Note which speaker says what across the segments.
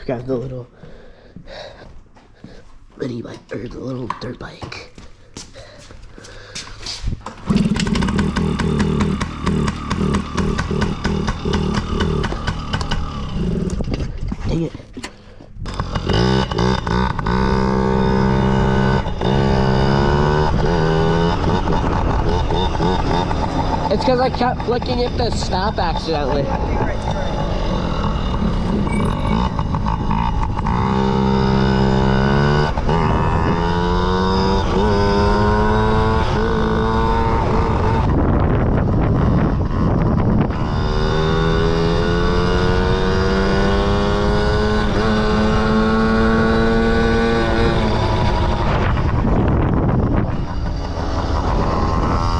Speaker 1: Grab the little mini bike, or the little dirt bike. Dang it. It's because I kept flicking at the stop accidentally.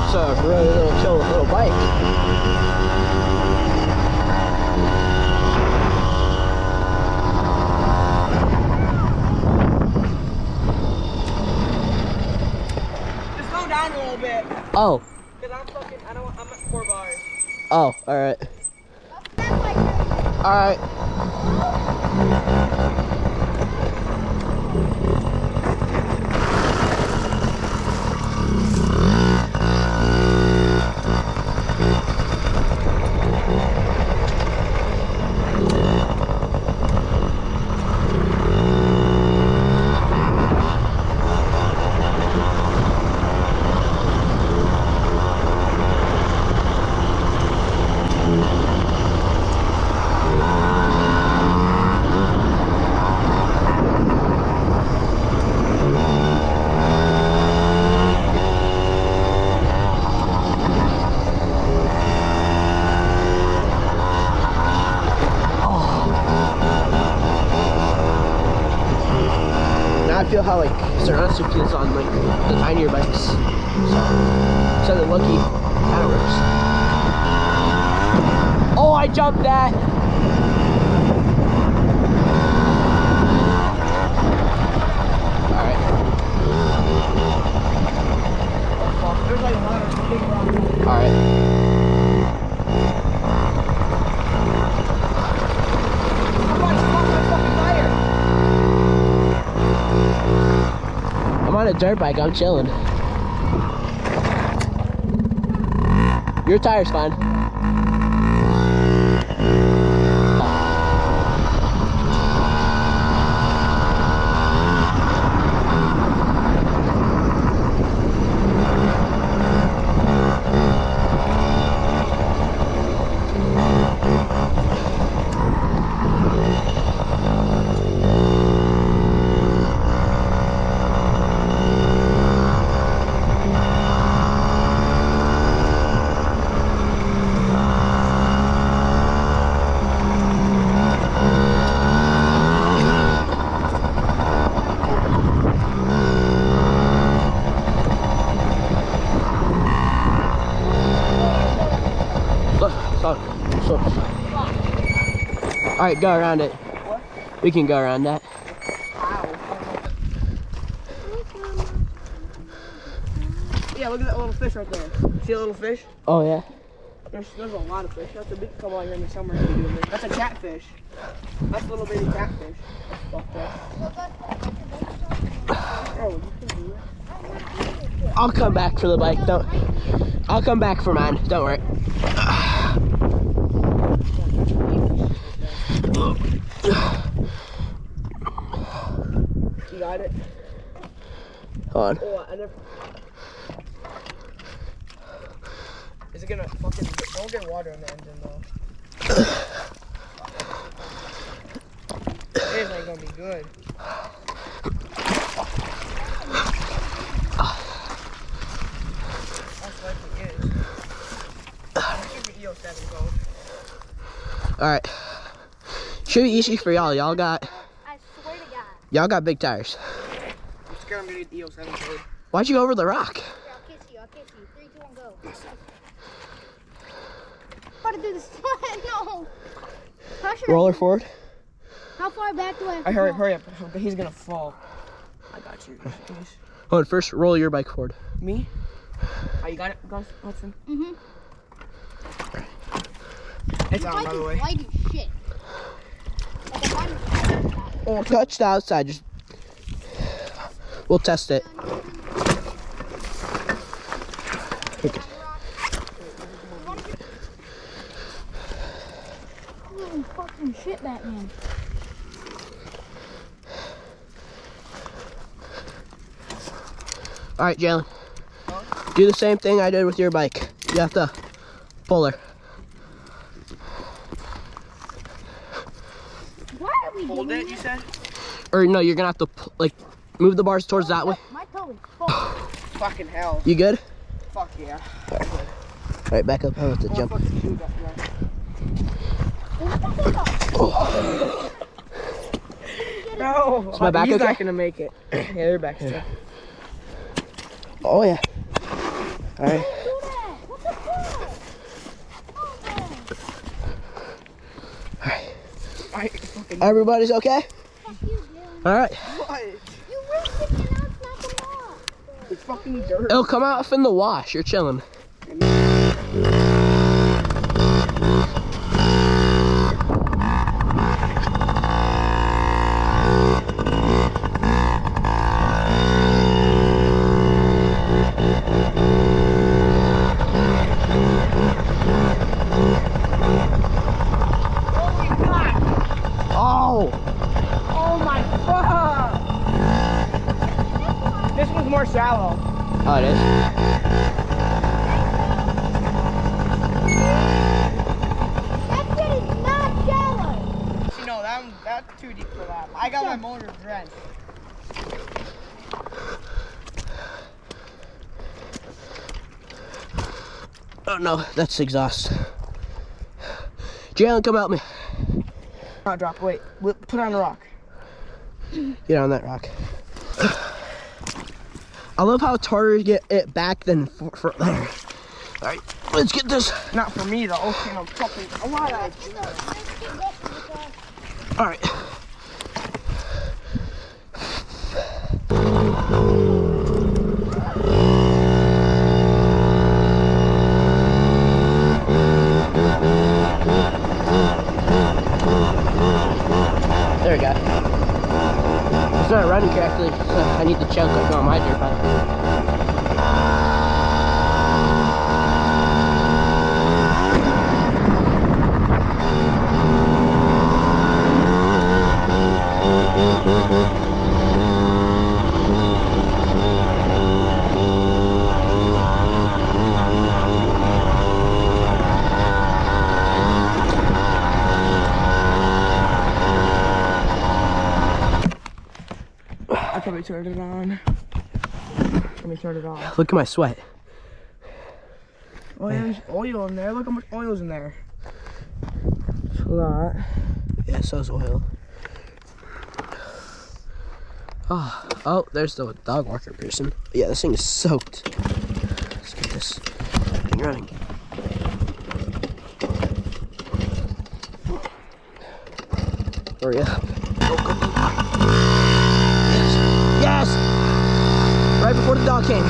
Speaker 1: It's a really little bike.
Speaker 2: Just slow down a little bit.
Speaker 1: Oh.
Speaker 2: Cause I'm at 4 bars.
Speaker 1: Oh, alright. Alright. I feel how like Ceransu feels on like the tinier bikes. So the Lucky kind of works. Oh, I jumped that. All right.
Speaker 2: There's like a lot of big rocks.
Speaker 1: All right. I'm on a dirt bike, I'm chilling. Your tire's fine. Alright, go around it.
Speaker 2: What?
Speaker 1: We can go around that.
Speaker 2: Yeah, look at that little fish right there. See a little fish?
Speaker 1: Oh yeah?
Speaker 2: There's a lot of fish. That's a big couple out here in the summer. That's a catfish. That's a little baby catfish. Oh, you can do it.
Speaker 1: I'll come back for the bike. I'll come back for mine. Don't worry.
Speaker 2: You got it?
Speaker 1: Hold on.
Speaker 2: Oh, I never... Is it gonna fucking... Don't get water in the engine though. It ain't gonna be good. That's likely is. Should be EO7 code.
Speaker 1: Alright. Should be easy for y'all. Y'all got...
Speaker 3: I swear to God.
Speaker 1: Y'all got big tires.
Speaker 2: I'm scared I'm gonna get EO7 code.
Speaker 1: Why'd you go over the rock?
Speaker 3: Here, I'll kiss you. I'll kiss you. 3, 2, 1, go. How to do this? No. Pressure.
Speaker 1: Roller forward.
Speaker 3: How far back do I have to
Speaker 2: Hurry,
Speaker 3: go?
Speaker 2: hurry up. He's gonna fall. I got you. Please.
Speaker 1: Hold on, first roll your bike forward.
Speaker 2: Me? Oh, you got it, Hudson?
Speaker 3: Mm-hmm.
Speaker 2: It's on, by the way.
Speaker 3: Light as shit. Like, I'm
Speaker 2: Oh,
Speaker 1: touch the outside. Just we'll test it. Okay.
Speaker 3: Holy fucking shit, Batman.
Speaker 1: All right, Jalen. Do the same thing I did with your bike. You have to pull her.
Speaker 3: Why are we
Speaker 2: hold
Speaker 3: doing
Speaker 2: it, you said?
Speaker 1: Or no, you're gonna have to like move the bars towards that way.
Speaker 3: My toe is fucked.
Speaker 2: Fucking hell.
Speaker 1: You good?
Speaker 2: Fuck yeah.
Speaker 1: All right, back up. I have to
Speaker 2: Oh,
Speaker 1: jump.
Speaker 2: fucking shoot that guy.
Speaker 1: Oh.
Speaker 2: No.
Speaker 1: Is my back
Speaker 2: He's
Speaker 1: okay?
Speaker 2: not gonna make it. Yeah, they're back still.
Speaker 1: Oh yeah. All right.
Speaker 3: Do that. What the fuck? Oh, man.
Speaker 1: All right.
Speaker 2: Fucking
Speaker 1: Everybody's okay?
Speaker 3: Fuck you, Dylan.
Speaker 1: All right.
Speaker 2: what?
Speaker 3: You ripped it and now it's not come off.
Speaker 2: It's fucking dirt.
Speaker 1: It'll come out in the wash. You're chilling. Oh.
Speaker 2: Oh my fuck! This one's more shallow.
Speaker 1: Oh, it is.
Speaker 3: That shit is not shallow.
Speaker 2: You know, that's too deep for that. I got my motor drenched.
Speaker 1: Oh no, that's exhaust. Jalen, come help me.
Speaker 2: Not drop, wait. Put on a rock.
Speaker 1: Get on that rock. I love how it's harder to get it back than for there. All right, let's get this.
Speaker 2: Not for me though. You know, fucking a lot of.
Speaker 1: All right. There we go. It's not running correctly, so I need to choke like on my dirt bike.
Speaker 2: I probably turned it on. Let me turn it off.
Speaker 1: Look at my sweat.
Speaker 2: Oh, yeah, there's oil in there. Look how much oil's in there. It's a lot.
Speaker 1: Yeah, so's oil. Oh, there's the dog walker person. Yeah, this thing is soaked. Let's get this thing running. Hurry up. Go, go, go. Yes. Yes! Right before the dog came.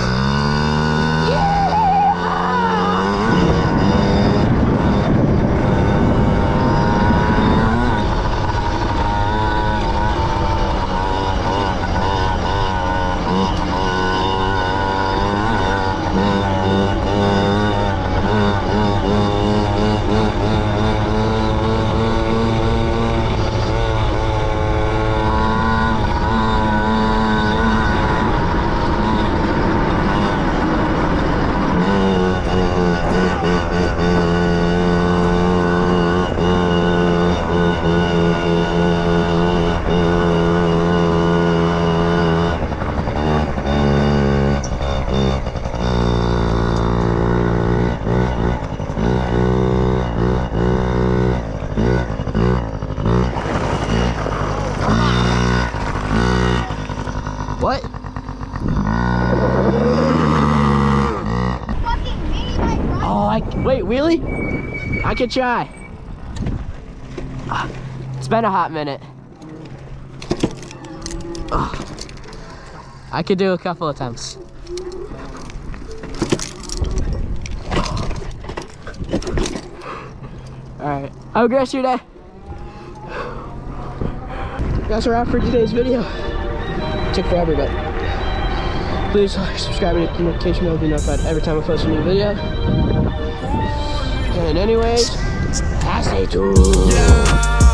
Speaker 1: What?
Speaker 3: Fucking mini bike run.
Speaker 1: Oh, wait, really? I could try. It's been a hot minute. I could do a couple of attempts. All right, have a great rest of your day. that's a wrap for today's video. Took forever, but please like, subscribe, and hit the notification bell to be notified every time I post a new video. And anyways, stay tuned.